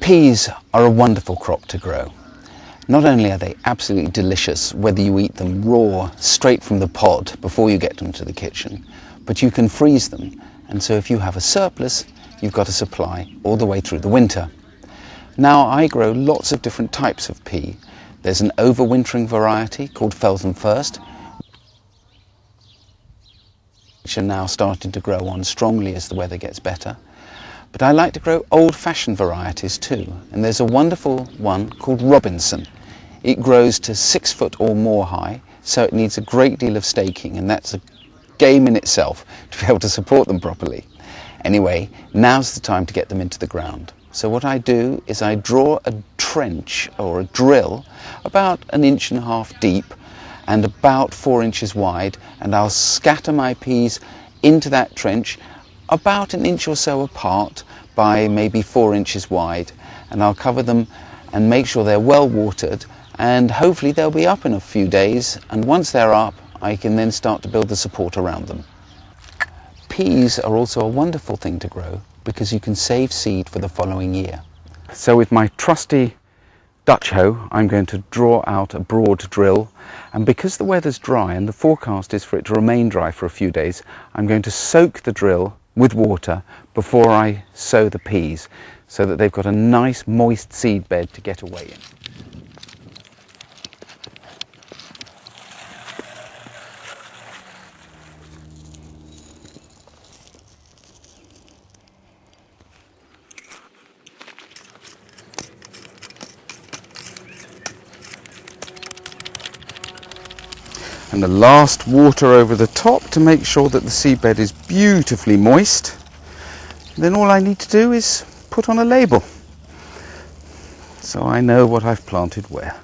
Peas are a wonderful crop to grow. Not only are they absolutely delicious, whether you eat them raw, straight from the pod before you get them to the kitchen, but you can freeze them, and so if you have a surplus, you've got a supply all the way through the winter. Now I grow lots of different types of pea. There's an overwintering variety called Feltham First, which are now starting to grow on strongly as the weather gets better. But I like to grow old-fashioned varieties too, and there's a wonderful one called Robinson. It grows to 6 foot or more high, so it needs a great deal of staking, and that's a game in itself to be able to support them properly. Anyway, now's the time to get them into the ground. So what I do is I draw a trench or a drill about 1.5 inches deep and about 4 inches wide, and I'll scatter my peas into that trench about 1 inch or so apart by maybe 4 inches wide, and I'll cover them and make sure they're well watered, and hopefully they'll be up in a few days, and once they're up I can then start to build the support around them. Peas are also a wonderful thing to grow because you can save seed for the following year. So with my trusty Dutch hoe I'm going to draw out a broad drill, and because the weather's dry and the forecast is for it to remain dry for a few days, I'm going to soak the drill with water before I sow the peas so that they've got a nice moist seed bed to get away in. And the last water over the top to make sure that the seedbed is beautifully moist. Then all I need to do is put on a label, so I know what I've planted where.